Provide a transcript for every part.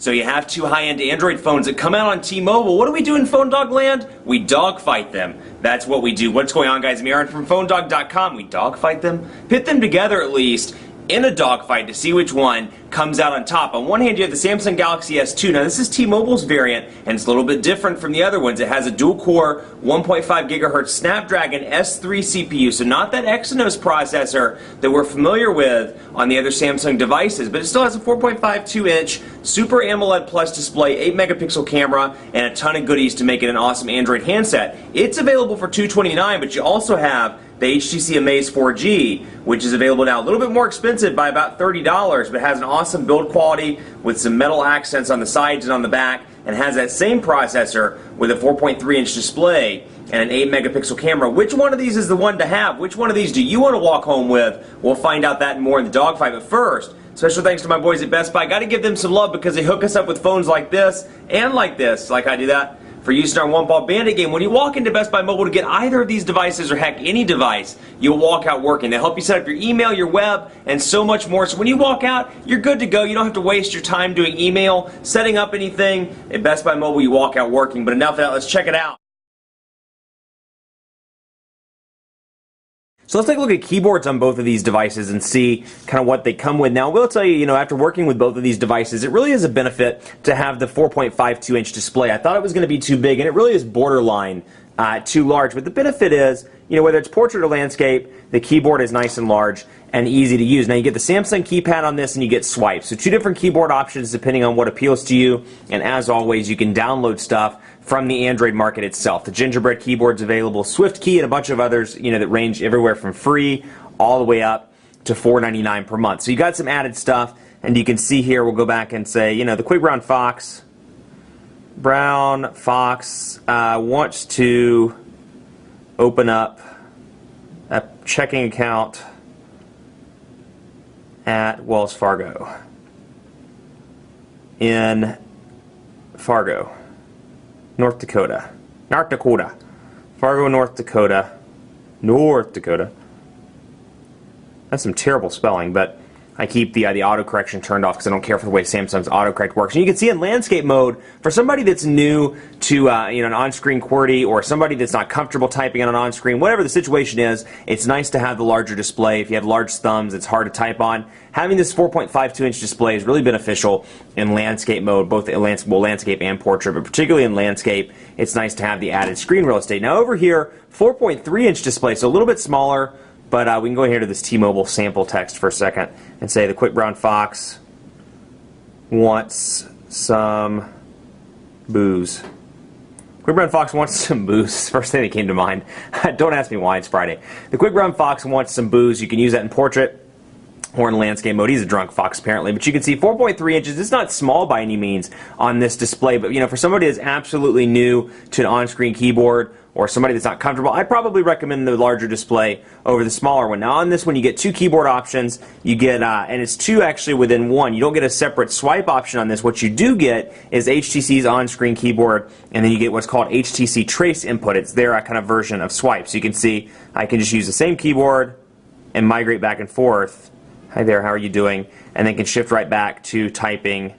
So you have two high-end Android phones that come out on T-Mobile. What do we do in Phone Dog Land? We dogfight them. That's what we do. What's going on, guys? I'm Aaron from PhoneDog.com. We dogfight them, pit them together at least, in a dogfight to see which one comes out on top. On one hand, you have the Samsung Galaxy S2. Now, this is T-Mobile's variant, and it's a little bit different from the other ones. It has a dual-core 1.5 gigahertz Snapdragon S3 CPU, so not that Exynos processor that we're familiar with on the other Samsung devices, but it still has a 4.52-inch Super AMOLED Plus display, 8-megapixel camera, and a ton of goodies to make it an awesome Android handset. It's available for $229, but you also have the HTC Amaze 4G, which is available now a little bit more expensive by about $30, but has an awesome build quality with some metal accents on the sides and on the back, and has that same processor with a 4.3-inch display and an 8-megapixel camera. Which one of these is the one to have? Which one of these do you want to walk home with? We'll find out that and more in the dogfight, but first, special thanks to my boys at Best Buy. Got to give them some love because they hook us up with phones like this and like this, like I do that, for use in our one-ball bandit game. When you walk into Best Buy Mobile to get either of these devices, or heck, any device, you'll walk out working. They help you set up your email, your web, and so much more. So when you walk out, you're good to go. You don't have to waste your time doing email, setting up anything. At Best Buy Mobile, you walk out working. But enough of that, let's check it out. So let's take a look at keyboards on both of these devices and see kind of what they come with. Now, I will tell you, after working with both of these devices, it really is a benefit to have the 4.52-inch display. I thought it was going to be too big, and it really is borderline too large. But the benefit is, whether it's portrait or landscape, the keyboard is nice and large and easy to use. Now, you get the Samsung keypad on this, and you get swipes. So two different keyboard options depending on what appeals to you. And as always, you can download stuff from the Android market itself. The Gingerbread keyboard's available, Swift Key, and a bunch of others, that range everywhere from free all the way up to $4.99 per month. So you got some added stuff, and you can see here, we'll go back and say, the Quick Brown Fox wants to open up a checking account at Wells Fargo in Fargo, North Dakota. Fargo, North Dakota. That's some terrible spelling, but I keep the autocorrection turned off because I don't care for the way Samsung's autocorrect works. And you can see in landscape mode, for somebody that's new to an on-screen QWERTY, or somebody that's not comfortable typing on an on-screen, whatever the situation is, it's nice to have the larger display. If you have large thumbs, it's hard to type on. Having this 4.52-inch display is really beneficial in landscape mode, both in landscape and portrait, but particularly in landscape, it's nice to have the added screen real estate. Now over here, 4.3-inch display, so a little bit smaller, but we can go here to this T-Mobile sample text for a second and say the Quick Brown Fox wants some booze. Quick Brown Fox wants some booze. First thing that came to mind. Don't ask me why, it's Friday. The Quick Brown Fox wants some booze. You can use that in portrait or in landscape mode. He's a drunk fox apparently, but you can see 4.3 inches. It's not small by any means on this display, but for somebody that's absolutely new to an on-screen keyboard, or somebody that's not comfortable, I'd probably recommend the larger display over the smaller one. Now on this one, you get two keyboard options. You get, and it's two actually within one. You don't get a separate swipe option on this. What you do get is HTC's on-screen keyboard, and then you get what's called HTC Trace input. It's their kind of version of swipe. So you can see I can just use the same keyboard and migrate back and forth. Hi there, how are you doing? And then can shift right back to typing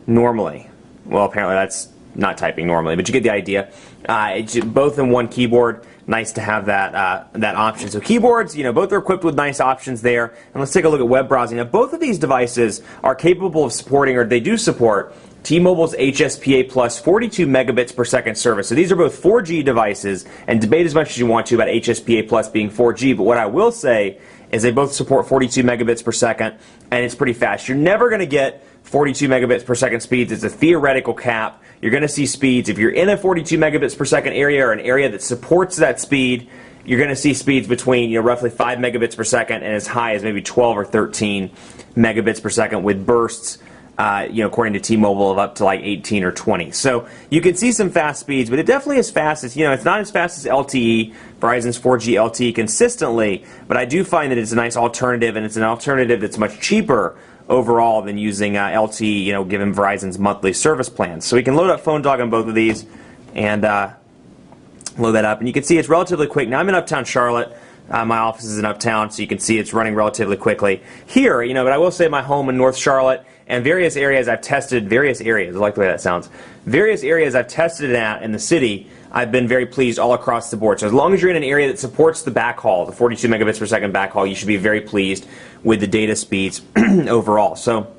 normally. Well, apparently that's not typing normally, but you get the idea. It's both in one keyboard. Nice to have that that option. So keyboards, both are equipped with nice options there. And let's take a look at web browsing. Now, both of these devices are capable of supporting, or they do support, T-Mobile's HSPA plus 42 megabits per second service. So these are both 4G devices, and debate as much as you want to about HSPA plus being 4G, but what I will say is they both support 42 megabits per second, and it's pretty fast. You're never going to get 42 megabits per second speeds. It's a theoretical cap. You're going to see speeds, if you're in a 42 megabits per second area, or an area that supports that speed, you're going to see speeds between roughly 5 megabits per second and as high as maybe 12 or 13 megabits per second, with bursts according to T-Mobile, of up to like 18 or 20. So you can see some fast speeds, but it definitely is fast as, it's not as fast as LTE, Verizon's 4G LTE consistently, but I do find that it's a nice alternative, and it's an alternative that's much cheaper overall than using LTE, given Verizon's monthly service plans. So we can load up Phone Dog on both of these and load that up, and you can see it's relatively quick. Now I'm in Uptown Charlotte. My office is in Uptown, so you can see it's running relatively quickly here. But I will say my home in North Charlotte and various areas I've tested, various areas, I like the way that sounds, various areas I've tested it at in the city, I've been very pleased all across the board. So as long as you're in an area that supports the backhaul, the 42 megabits per second backhaul, you should be very pleased with the data speeds overall. So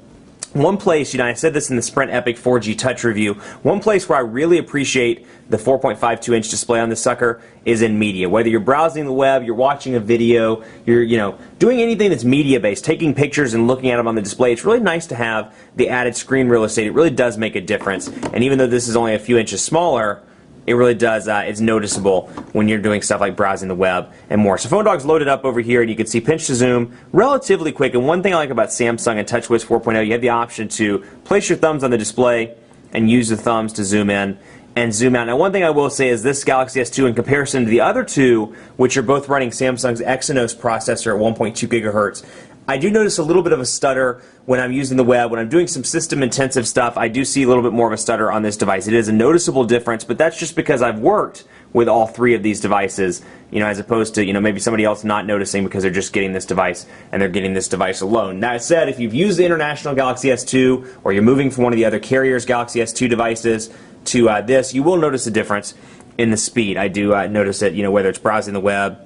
one place, I said this in the Sprint Epic 4G Touch review, one place where I really appreciate the 4.52-inch display on this sucker is in media. Whether you're browsing the web, you're watching a video, you're doing anything that's media-based, taking pictures and looking at them on the display, it's really nice to have the added screen real estate. It really does make a difference. And even though this is only a few inches smaller, it really does, it's noticeable when you're doing stuff like browsing the web and more. So PhoneDog's loaded up over here, and you can see pinch to zoom relatively quick. And one thing I like about Samsung and TouchWiz 4.0, you have the option to place your thumbs on the display and use the thumbs to zoom in and zoom out. Now, one thing I will say is this Galaxy S2, in comparison to the other two, which are both running Samsung's Exynos processor at 1.2 gigahertz, I do notice a little bit of a stutter when I'm using the web. When I'm doing some system-intensive stuff, I do see a little bit more of a stutter on this device. It is a noticeable difference, but that's just because I've worked with all three of these devices, as opposed to, maybe somebody else not noticing because they're just getting this device and they're getting this device alone. Now, I said if you've used the international Galaxy S2 or you're moving from one of the other carriers' Galaxy S2 devices to this, you will notice a difference in the speed. I do notice it, whether it's browsing the web,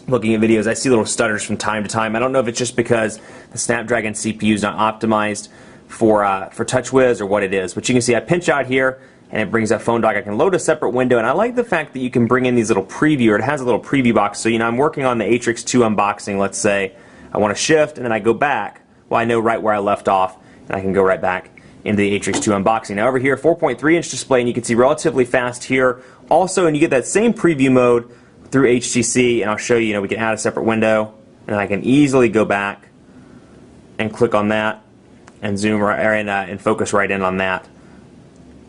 looking at videos, I see little stutters from time to time. I don't know if it's just because the Snapdragon CPU is not optimized for TouchWiz or what it is. But you can see I pinch out here, and it brings up PhoneDog. I can load a separate window, and I like the fact that you can bring in these little preview, or it has a little preview box. So, I'm working on the Atrix 2 unboxing, let's say. I want to shift, and then I go back. Well, I know right where I left off, and I can go right back into the Atrix 2 unboxing. Now, over here, 4.3-inch display, and you can see relatively fast here. Also, and you get that same preview mode through HTC, and I'll show you, we can add a separate window, and I can easily go back and click on that and zoom right, and focus right in on that,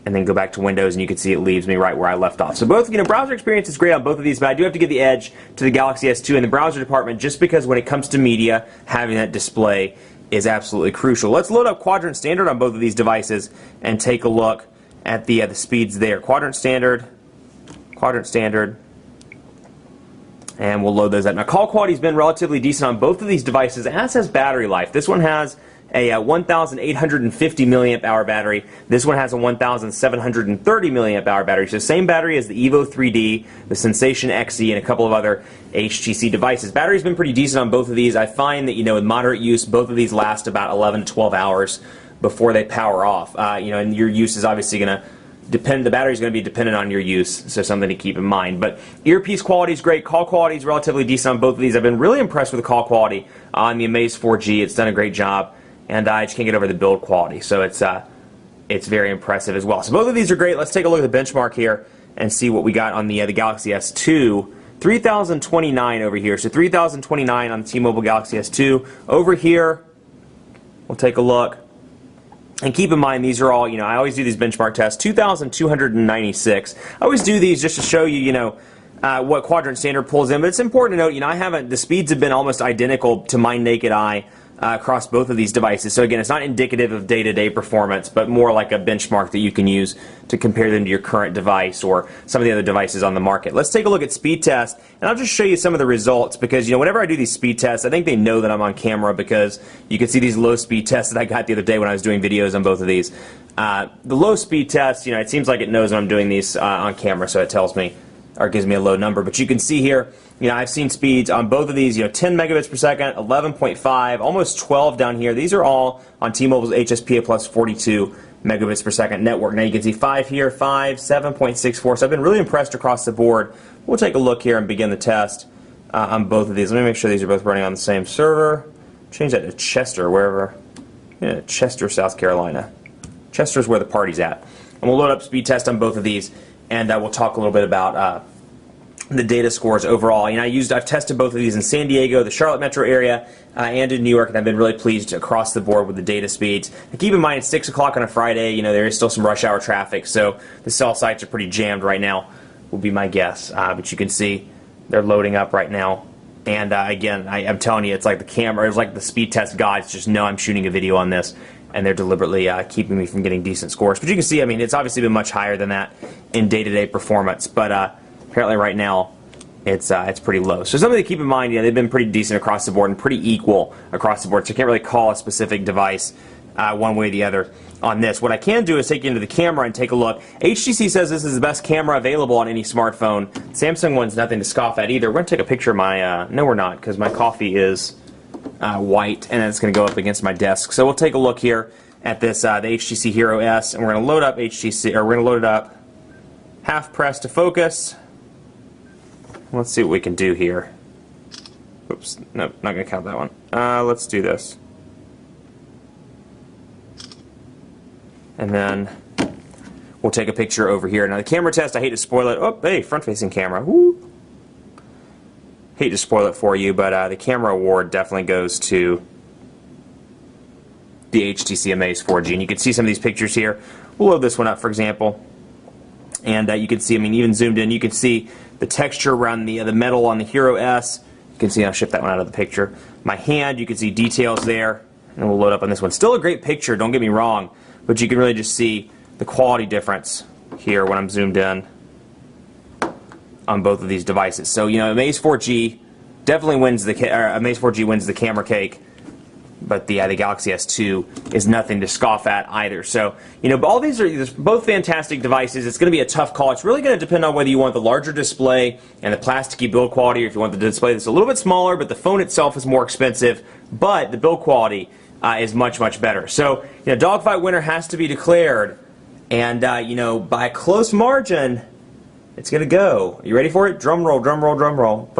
and then go back to Windows, and you can see it leaves me right where I left off. So both, browser experience is great on both of these, but I do have to give the edge to the Galaxy S2 in the browser department just because when it comes to media, having that display is absolutely crucial. Let's load up Quadrant Standard on both of these devices and take a look at the speeds there. Quadrant Standard, and we'll load those up. Now, call quality's been relatively decent on both of these devices, as has battery life. This one has a 1,850 milliamp hour battery. This one has a 1,730 milliamp hour battery. So same battery as the Evo 3D, the Sensation XE, and a couple of other HTC devices. Battery's been pretty decent on both of these. I find that, with moderate use, both of these last about 11 to 12 hours before they power off. And your use is obviously going to the battery's going to be dependent on your use, so something to keep in mind. But earpiece quality is great. Call quality is relatively decent on both of these. I've been really impressed with the call quality on the Amaze 4G. It's done a great job, and I just can't get over the build quality. So it's very impressive as well. So both of these are great. Let's take a look at the benchmark here and see what we got on the Galaxy S2. 3,029 over here. So 3,029 on the T-Mobile Galaxy S2. Over here, we'll take a look. And keep in mind, these are all, I always do these benchmark tests, 2,296. I always do these just to show you, what Quadrant Standard pulls in. But it's important to note, the speeds have been almost identical to my naked eye across both of these devices. So again, it's not indicative of day-to-day performance, but more like a benchmark that you can use to compare them to your current device or some of the other devices on the market. Let's take a look at speed test, and I'll just show you some of the results because, whenever I do these speed tests, I think they know that I'm on camera because you can see these low speed tests that I got the other day when I was doing videos on both of these. The low speed test, it seems like it knows when I'm doing these on camera, so it tells me or gives me a low number. But you can see here, I've seen speeds on both of these, 10 megabits per second, 11.5, almost 12 down here. These are all on T-Mobile's HSPA Plus 42 megabits per second network. Now you can see 5 here, 5, 7.64. So I've been really impressed across the board. We'll take a look here and begin the test on both of these. Let me make sure these are both running on the same server. Change that to Chester, wherever. Yeah, Chester, South Carolina. Chester's where the party's at. And we'll load up speed test on both of these, and we'll talk a little bit about the data scores overall. I've tested both of these in San Diego, the Charlotte metro area, and in New York, and I've been really pleased across the board with the data speeds. And keep in mind, it's 6 o'clock on a Friday. There is still some rush hour traffic, so the cell sites are pretty jammed right now, would be my guess. But you can see they're loading up right now. And again, I'm telling you, it's like the camera, it's like the speed test gods just know I'm shooting a video on this, and they're deliberately keeping me from getting decent scores. But you can see, it's obviously been much higher than that in day-to-day performance. But apparently right now, it's pretty low. So something to keep in mind, they've been pretty decent across the board and pretty equal across the board. So I can't really call a specific device one way or the other on this. What I can do is take you into the camera and take a look. HTC says this is the best camera available on any smartphone. Samsung one's nothing to scoff at either. We're going to take a picture of my, no we're not, because my coffee is white, and it's going to go up against my desk. So we'll take a look here at this, the HTC Hero S, and we're going to load up HTC, or we're going to load it up half press to focus. Let's see what we can do here. Oops, nope, not going to count that one. Let's do this. And then we'll take a picture over here. Now the camera test, I hate to spoil it. Oh, hey, front-facing camera. Woo. Hate to spoil it for you, but the camera award definitely goes to the HTC Amaze 4G. And you can see some of these pictures here. We'll load this one up, for example. And you can see, I mean, even zoomed in, you can see the texture around the metal on the Hero S. You can see, I'll shift that one out of the picture. My hand, you can see details there. And we'll load up on this one. Still a great picture, don't get me wrong. But you can really just see the quality difference here when I'm zoomed in on both of these devices. So, you know, Amaze 4G definitely wins the Amaze 4G wins the camera cake, but the Galaxy S2 is nothing to scoff at either. So, you know, all these are both fantastic devices. It's going to be a tough call. It's really going to depend on whether you want the larger display and the plasticky build quality, or if you want the display that's a little bit smaller, but the phone itself is more expensive, but the build quality is much, much better. So, you know, Dogfight winner has to be declared, and you know, by a close margin, it's gonna go. Are you ready for it? Drum roll, drum roll, drum roll.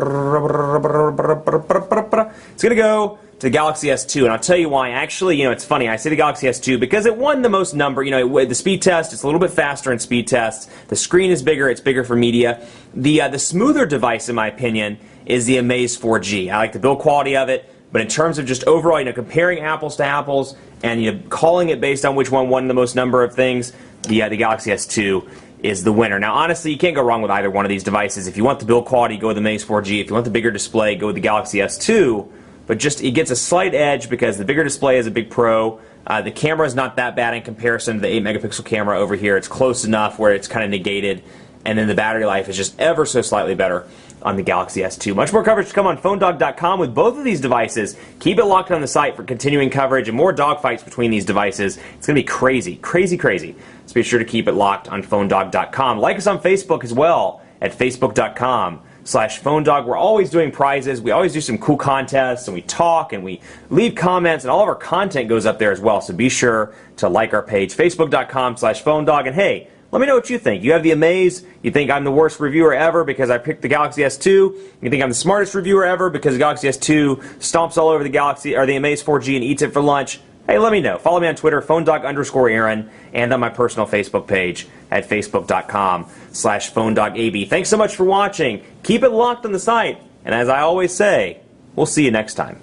It's gonna go to the Galaxy S2, and I'll tell you why. Actually, you know, it's funny. I say the Galaxy S2 because it won the most number. You know, the speed test, it's a little bit faster in speed tests. The screen is bigger. It's bigger for media. The smoother device, in my opinion, is the Amaze 4G. I like the build quality of it. But in terms of just overall, you know, comparing apples to apples and, you know, calling it based on which one won the most number of things, the Galaxy S2 is the winner. Now, honestly, you can't go wrong with either one of these devices. If you want the build quality, go with the Amaze 4G. If you want the bigger display, go with the Galaxy S2. But just, it gets a slight edge because the bigger display is a big pro. The camera is not that bad in comparison to the 8-megapixel camera over here. It's close enough where it's kind of negated. And then the battery life is just ever so slightly better on the Galaxy S2. Much more coverage to come on PhoneDog.com with both of these devices. Keep it locked on the site for continuing coverage and more dogfights between these devices. It's going to be crazy, crazy, crazy. So be sure to keep it locked on PhoneDog.com. Like us on Facebook as well at Facebook.com/PhoneDog. We're always doing prizes. We always do some cool contests, and we talk, and we leave comments, and all of our content goes up there as well. So be sure to like our page, Facebook.com/PhoneDog. And hey, let me know what you think. You have the Amaze. You think I'm the worst reviewer ever because I picked the Galaxy S2. You think I'm the smartest reviewer ever because the Galaxy S2 stomps all over the Galaxy or the Amaze 4G and eats it for lunch. Hey, let me know. Follow me on Twitter, PhoneDog_Aaron, and on my personal Facebook page at Facebook.com/PhoneDogAB. Thanks so much for watching. Keep it locked on the site. And as I always say, we'll see you next time.